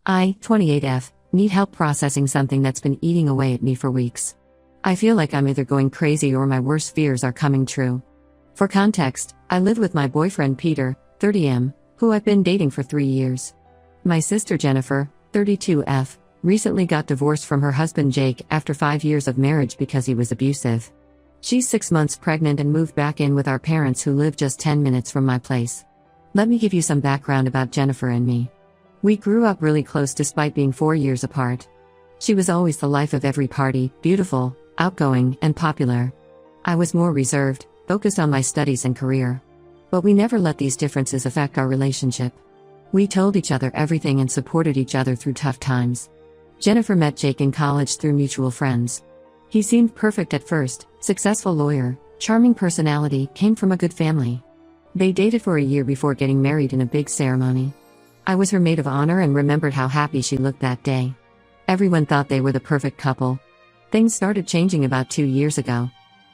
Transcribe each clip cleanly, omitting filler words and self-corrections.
I, 28F, need help processing something that's been eating away at me for weeks. I feel like I'm either going crazy or my worst fears are coming true. For context, I live with my boyfriend Peter, 30M, who I've been dating for 3 years. My sister Jennifer, 32F, recently got divorced from her husband Jake after 5 years of marriage because he was abusive. She's 6 months pregnant and moved back in with our parents who live just 10 minutes from my place. Let me give you some background about Jennifer and me. We grew up really close despite being 4 years apart. She was always the life of every party, beautiful, outgoing, and popular. I was more reserved, focused on my studies and career. But we never let these differences affect our relationship. We told each other everything and supported each other through tough times. Jennifer met Jake in college through mutual friends. He seemed perfect at first, successful lawyer, charming personality, came from a good family. They dated for a year before getting married in a big ceremony. I was her maid of honor and remembered how happy she looked that day. Everyone thought they were the perfect couple. Things started changing about 2 years ago.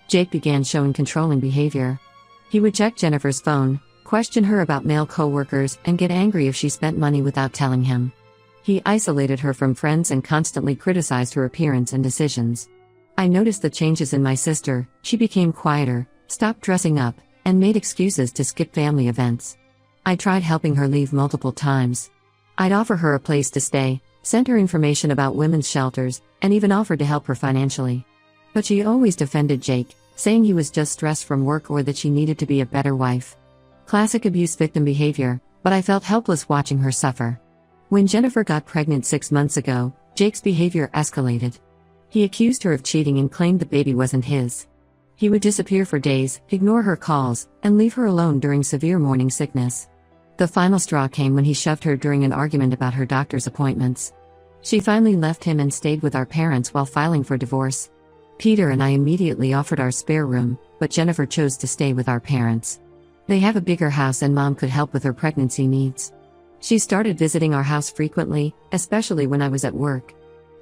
Jake began showing controlling behavior. He would check Jennifer's phone, question her about male coworkers, and get angry if she spent money without telling him. He isolated her from friends and constantly criticized her appearance and decisions. I noticed the changes in my sister. She became quieter, stopped dressing up, and made excuses to skip family events. I tried helping her leave multiple times. I'd offer her a place to stay, sent her information about women's shelters, and even offered to help her financially. But she always defended Jake, saying he was just stressed from work or that she needed to be a better wife. Classic abuse victim behavior, but I felt helpless watching her suffer. When Jennifer got pregnant 6 months ago, Jake's behavior escalated. He accused her of cheating and claimed the baby wasn't his. He would disappear for days, ignore her calls, and leave her alone during severe morning sickness. The final straw came when he shoved her during an argument about her doctor's appointments. She finally left him and stayed with our parents while filing for divorce. Peter and I immediately offered our spare room, but Jennifer chose to stay with our parents. They have a bigger house and Mom could help with her pregnancy needs. She started visiting our house frequently, especially when I was at work.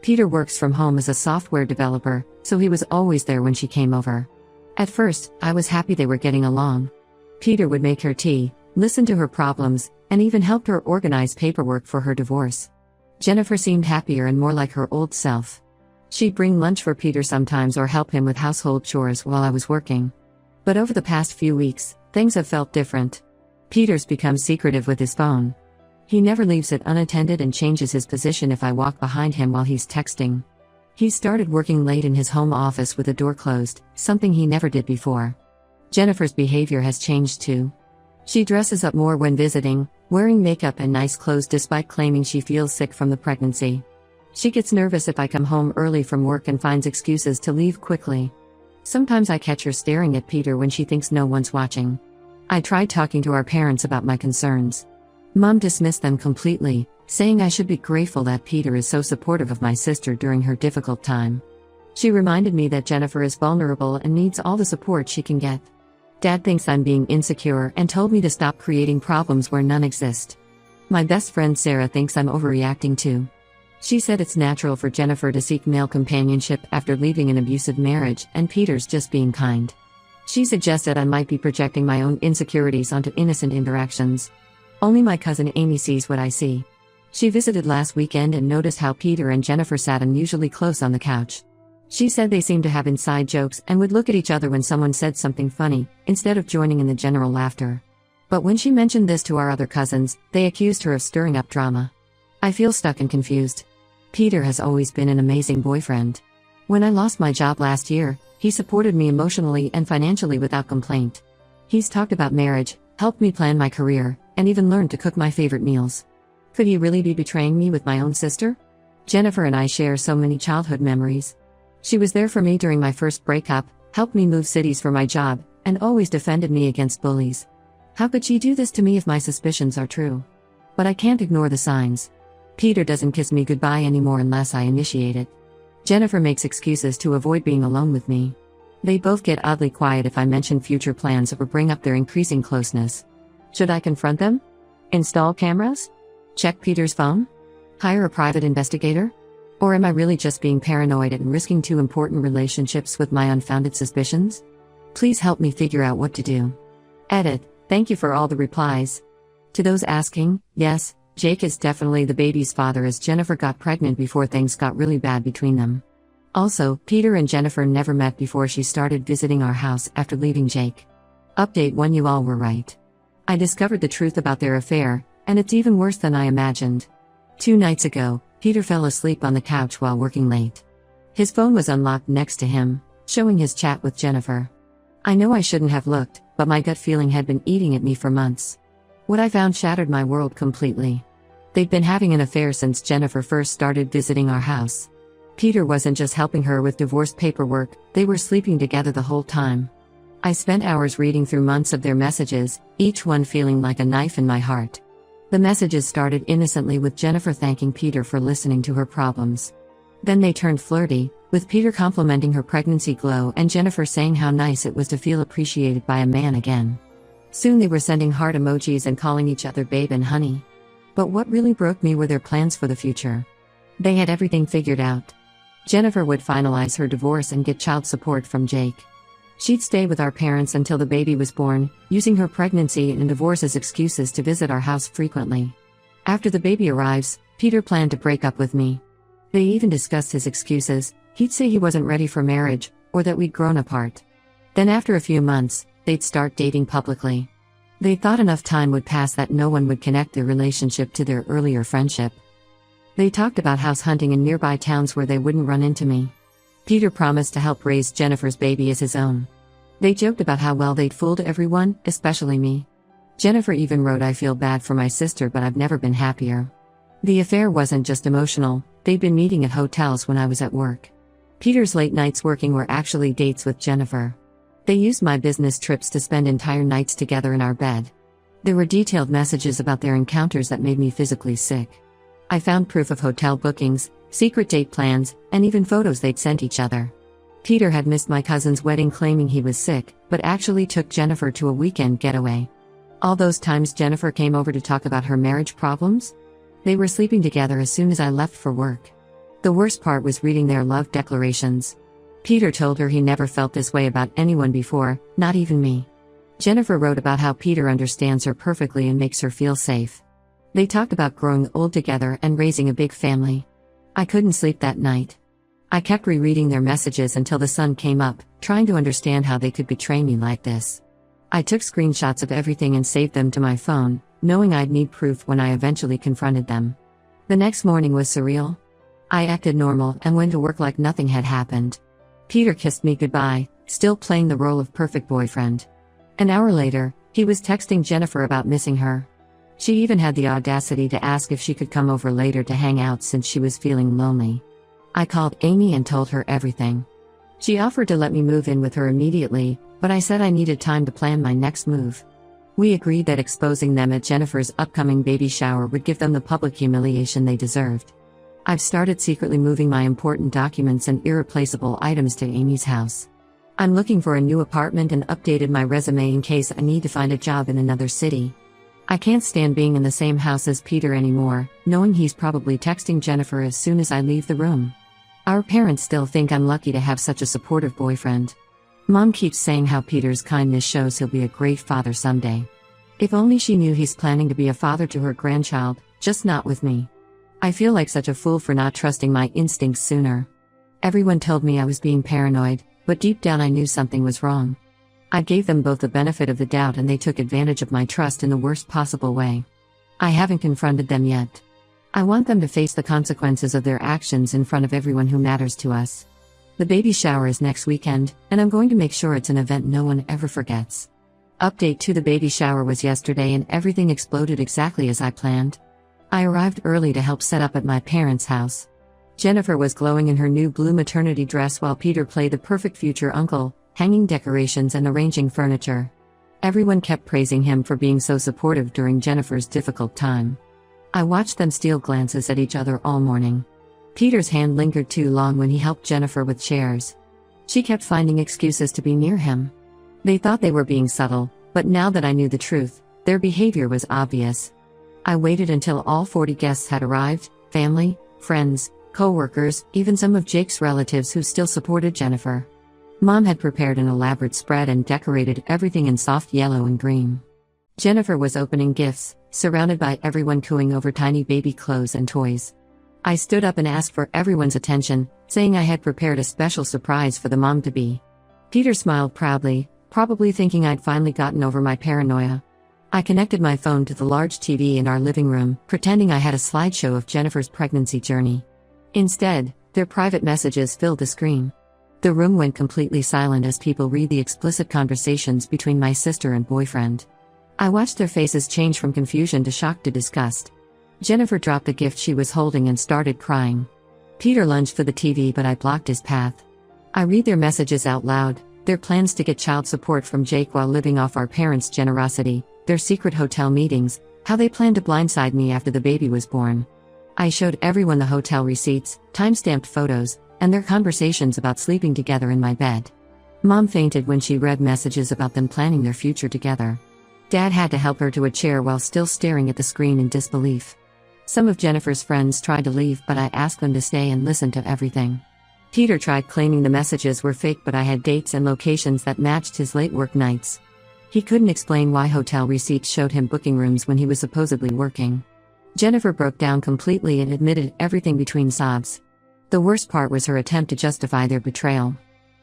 Peter works from home as a software developer, so he was always there when she came over. At first, I was happy they were getting along. Peter would make her tea, listen to her problems, and even helped her organize paperwork for her divorce. Jennifer seemed happier and more like her old self. She'd bring lunch for Peter sometimes or help him with household chores while I was working. But over the past few weeks, things have felt different. Peter's become secretive with his phone. He never leaves it unattended and changes his position if I walk behind him while he's texting. He started working late in his home office with the door closed, something he never did before. Jennifer's behavior has changed too. She dresses up more when visiting, wearing makeup and nice clothes despite claiming she feels sick from the pregnancy. She gets nervous if I come home early from work and finds excuses to leave quickly. Sometimes I catch her staring at Peter when she thinks no one's watching. I tried talking to our parents about my concerns. Mom dismissed them completely, saying I should be grateful that Peter is so supportive of my sister during her difficult time. She reminded me that Jennifer is vulnerable and needs all the support she can get. Dad thinks I'm being insecure and told me to stop creating problems where none exist. My best friend Sarah thinks I'm overreacting too. She said it's natural for Jennifer to seek male companionship after leaving an abusive marriage and Peter's just being kind. She suggested I might be projecting my own insecurities onto innocent interactions. Only my cousin Amy sees what I see. She visited last weekend and noticed how Peter and Jennifer sat unusually close on the couch. She said they seemed to have inside jokes and would look at each other when someone said something funny, instead of joining in the general laughter. But when she mentioned this to our other cousins, they accused her of stirring up drama. I feel stuck and confused. Peter has always been an amazing boyfriend. When I lost my job last year, he supported me emotionally and financially without complaint. He's talked about marriage, helped me plan my career, and even learned to cook my favorite meals. Could he really be betraying me with my own sister? Jennifer and I share so many childhood memories. She was there for me during my first breakup, helped me move cities for my job, and always defended me against bullies. How could she do this to me if my suspicions are true? But I can't ignore the signs. Peter doesn't kiss me goodbye anymore unless I initiate it. Jennifer makes excuses to avoid being alone with me. They both get oddly quiet if I mention future plans or bring up their increasing closeness. Should I confront them? Install cameras? Check Peter's phone? Hire a private investigator? Or am I really just being paranoid and risking 2 important relationships with my unfounded suspicions? Please help me figure out what to do. Edit. Thank you for all the replies. To those asking, yes, Jake is definitely the baby's father, as Jennifer got pregnant before things got really bad between them. Also, Peter and Jennifer never met before she started visiting our house after leaving Jake. Update 1: You all were right. I discovered the truth about their affair, and it's even worse than I imagined. 2 nights ago, Peter fell asleep on the couch while working late. His phone was unlocked next to him, showing his chat with Jennifer. I know I shouldn't have looked, but my gut feeling had been eating at me for months. What I found shattered my world completely. They'd been having an affair since Jennifer first started visiting our house. Peter wasn't just helping her with divorce paperwork, they were sleeping together the whole time. I spent hours reading through months of their messages, each one feeling like a knife in my heart. The messages started innocently with Jennifer thanking Peter for listening to her problems. Then they turned flirty, with Peter complimenting her pregnancy glow and Jennifer saying how nice it was to feel appreciated by a man again. Soon they were sending heart emojis and calling each other babe and honey. But what really broke me were their plans for the future. They had everything figured out. Jennifer would finalize her divorce and get child support from Jake. She'd stay with our parents until the baby was born, using her pregnancy and divorce as excuses to visit our house frequently. After the baby arrives, Peter planned to break up with me. They even discussed his excuses. He'd say he wasn't ready for marriage, or that we'd grown apart. Then after a few months, they'd start dating publicly. They thought enough time would pass that no one would connect their relationship to their earlier friendship. They talked about house hunting in nearby towns where they wouldn't run into me. Peter promised to help raise Jennifer's baby as his own. They joked about how well they'd fooled everyone, especially me. Jennifer even wrote, "I feel bad for my sister, but I've never been happier." The affair wasn't just emotional, they'd been meeting at hotels when I was at work. Peter's late nights working were actually dates with Jennifer. They used my business trips to spend entire nights together in our bed. There were detailed messages about their encounters that made me physically sick. I found proof of hotel bookings, secret date plans, and even photos they'd sent each other. Peter had missed my cousin's wedding claiming he was sick, but actually took Jennifer to a weekend getaway. All those times Jennifer came over to talk about her marriage problems? They were sleeping together as soon as I left for work. The worst part was reading their love declarations. Peter told her he never felt this way about anyone before, not even me. Jennifer wrote about how Peter understands her perfectly and makes her feel safe. They talked about growing old together and raising a big family. I couldn't sleep that night. I kept rereading their messages until the sun came up, trying to understand how they could betray me like this. I took screenshots of everything and saved them to my phone, knowing I'd need proof when I eventually confronted them. The next morning was surreal. I acted normal and went to work like nothing had happened. Peter kissed me goodbye, still playing the role of perfect boyfriend. An hour later, he was texting Jennifer about missing her. She even had the audacity to ask if she could come over later to hang out since she was feeling lonely. I called Amy and told her everything. She offered to let me move in with her immediately, but I said I needed time to plan my next move. We agreed that exposing them at Jennifer's upcoming baby shower would give them the public humiliation they deserved. I've started secretly moving my important documents and irreplaceable items to Amy's house. I'm looking for a new apartment and updated my resume in case I need to find a job in another city. I can't stand being in the same house as Peter anymore, knowing he's probably texting Jennifer as soon as I leave the room. Our parents still think I'm lucky to have such a supportive boyfriend. Mom keeps saying how Peter's kindness shows he'll be a great father someday. If only she knew he's planning to be a father to her grandchild, just not with me. I feel like such a fool for not trusting my instincts sooner. Everyone told me I was being paranoid, but deep down I knew something was wrong. I gave them both the benefit of the doubt and they took advantage of my trust in the worst possible way. I haven't confronted them yet. I want them to face the consequences of their actions in front of everyone who matters to us. The baby shower is next weekend, and I'm going to make sure it's an event no one ever forgets. Update 2: The baby shower was yesterday and everything exploded exactly as I planned. I arrived early to help set up at my parents' house. Jennifer was glowing in her new blue maternity dress while Peter played the perfect future uncle, hanging decorations and arranging furniture. Everyone kept praising him for being so supportive during Jennifer's difficult time. I watched them steal glances at each other all morning. Peter's hand lingered too long when he helped Jennifer with chairs. She kept finding excuses to be near him. They thought they were being subtle, but now that I knew the truth, their behavior was obvious. I waited until all 40 guests had arrived, family, friends, co-workers, even some of Jake's relatives who still supported Jennifer. Mom had prepared an elaborate spread and decorated everything in soft yellow and green. Jennifer was opening gifts, surrounded by everyone cooing over tiny baby clothes and toys. I stood up and asked for everyone's attention, saying I had prepared a special surprise for the mom-to-be. Peter smiled proudly, probably thinking I'd finally gotten over my paranoia. I connected my phone to the large TV in our living room, pretending I had a slideshow of Jennifer's pregnancy journey. Instead, their private messages filled the screen. The room went completely silent as people read the explicit conversations between my sister and boyfriend. I watched their faces change from confusion to shock to disgust. Jennifer dropped the gift she was holding and started crying. Peter lunged for the TV, but I blocked his path. I read their messages out loud, their plans to get child support from Jake while living off our parents' generosity, their secret hotel meetings, how they planned to blindside me after the baby was born. I showed everyone the hotel receipts, time-stamped photos, and their conversations about sleeping together in my bed. Mom fainted when she read messages about them planning their future together. Dad had to help her to a chair while still staring at the screen in disbelief. Some of Jennifer's friends tried to leave, but I asked them to stay and listen to everything. Peter tried claiming the messages were fake, but I had dates and locations that matched his late work nights. He couldn't explain why hotel receipts showed him booking rooms when he was supposedly working. Jennifer broke down completely and admitted everything between sobs. The worst part was her attempt to justify their betrayal.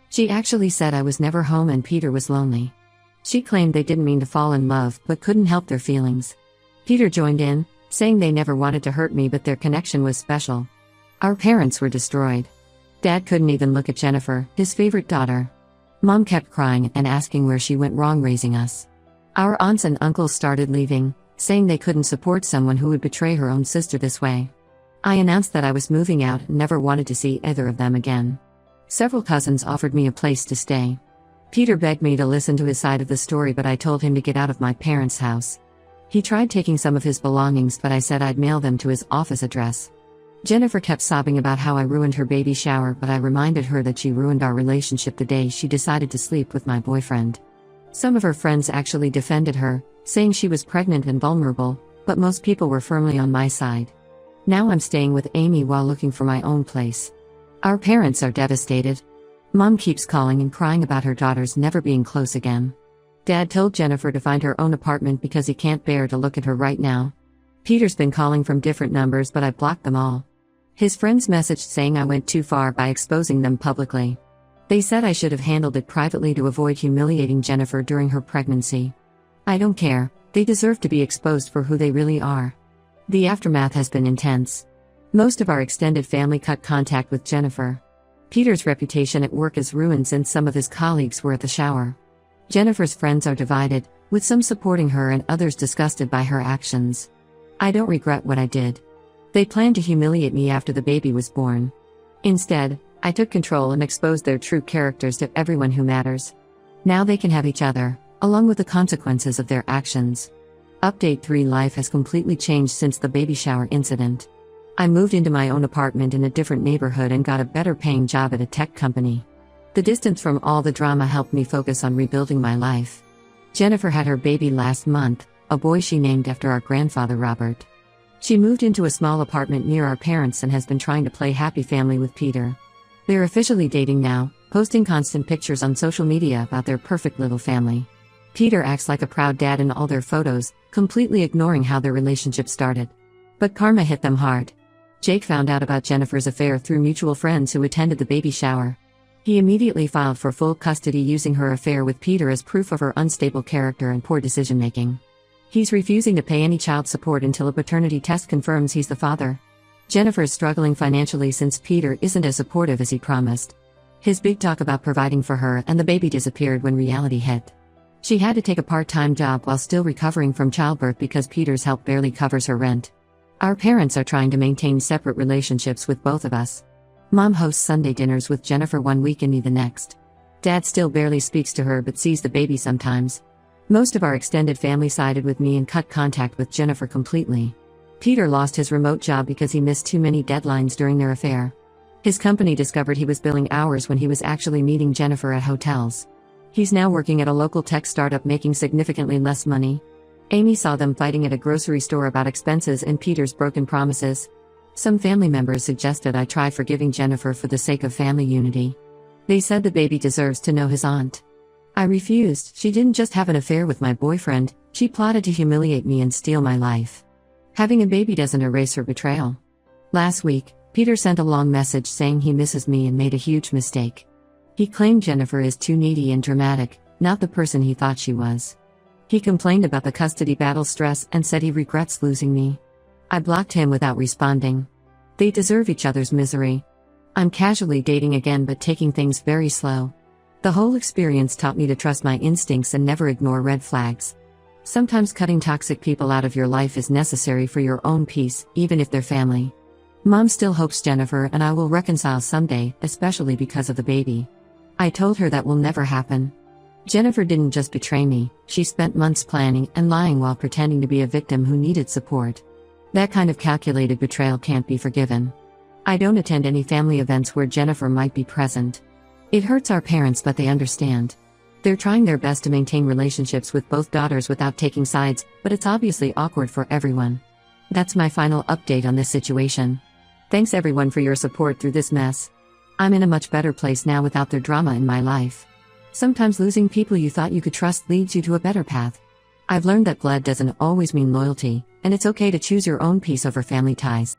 She actually said I was never home and Peter was lonely. She claimed they didn't mean to fall in love, but couldn't help their feelings. Peter joined in, saying they never wanted to hurt me, but their connection was special. Our parents were destroyed. Dad couldn't even look at Jennifer, his favorite daughter. Mom kept crying and asking where she went wrong raising us. Our aunts and uncles started leaving, saying they couldn't support someone who would betray her own sister this way. I announced that I was moving out and never wanted to see either of them again. Several cousins offered me a place to stay. Peter begged me to listen to his side of the story, but I told him to get out of my parents' house. He tried taking some of his belongings, but I said I'd mail them to his office address. Jennifer kept sobbing about how I ruined her baby shower, but I reminded her that she ruined our relationship the day she decided to sleep with my boyfriend. Some of her friends actually defended her, saying she was pregnant and vulnerable, but most people were firmly on my side. Now I'm staying with Amy while looking for my own place. Our parents are devastated. Mom keeps calling and crying about her daughters never being close again. Dad told Jennifer to find her own apartment because he can't bear to look at her right now. Peter's been calling from different numbers, but I blocked them all. His friends messaged saying I went too far by exposing them publicly. They said I should have handled it privately to avoid humiliating Jennifer during her pregnancy. I don't care, they deserve to be exposed for who they really are. The aftermath has been intense. Most of our extended family cut contact with Jennifer. Peter's reputation at work is ruined since some of his colleagues were at the shower. Jennifer's friends are divided, with some supporting her and others disgusted by her actions. I don't regret what I did. They planned to humiliate me after the baby was born. Instead, I took control and exposed their true characters to everyone who matters. Now they can have each other, along with the consequences of their actions. Update 3: Life has completely changed since the baby shower incident. I moved into my own apartment in a different neighborhood and got a better paying job at a tech company. The distance from all the drama helped me focus on rebuilding my life. Jennifer had her baby last month, a boy she named after our grandfather Robert. She moved into a small apartment near our parents and has been trying to play happy family with Peter. They're officially dating now, posting constant pictures on social media about their perfect little family. Peter acts like a proud dad in all their photos, completely ignoring how their relationship started. But karma hit them hard. Jake found out about Jennifer's affair through mutual friends who attended the baby shower. He immediately filed for full custody, using her affair with Peter as proof of her unstable character and poor decision-making. He's refusing to pay any child support until a paternity test confirms he's the father. Jennifer is struggling financially since Peter isn't as supportive as he promised. His big talk about providing for her and the baby disappeared when reality hit. She had to take a part-time job while still recovering from childbirth because Peter's help barely covers her rent. Our parents are trying to maintain separate relationships with both of us. Mom hosts Sunday dinners with Jennifer one week and me the next. Dad still barely speaks to her but sees the baby sometimes. Most of our extended family sided with me and cut contact with Jennifer completely. Peter lost his remote job because he missed too many deadlines during their affair. His company discovered he was billing hours when he was actually meeting Jennifer at hotels. He's now working at a local tech startup making significantly less money. Amy saw them fighting at a grocery store about expenses and Peter's broken promises. Some family members suggested I try forgiving Jennifer for the sake of family unity. They said the baby deserves to know his aunt. I refused. She didn't just have an affair with my boyfriend, She plotted to humiliate me and steal my life. Having a baby doesn't erase her betrayal. Last week, Peter sent a long message saying he misses me and made a huge mistake. He claimed Jennifer is too needy and dramatic, not the person he thought she was. He complained about the custody battle stress and said he regrets losing me. I blocked him without responding. They deserve each other's misery. I'm casually dating again but taking things very slow. The whole experience taught me to trust my instincts and never ignore red flags. Sometimes cutting toxic people out of your life is necessary for your own peace, even if they're family. Mom still hopes Jennifer and I will reconcile someday, especially because of the baby. I told her that will never happen. Jennifer didn't just betray me, she spent months planning and lying while pretending to be a victim who needed support. That kind of calculated betrayal can't be forgiven. I don't attend any family events where Jennifer might be present. It hurts our parents, but they understand. They're trying their best to maintain relationships with both daughters without taking sides, but it's obviously awkward for everyone. That's my final update on this situation. Thanks everyone for your support through this mess. I'm in a much better place now without their drama in my life. Sometimes losing people you thought you could trust leads you to a better path. I've learned that blood doesn't always mean loyalty, and it's okay to choose your own peace over family ties.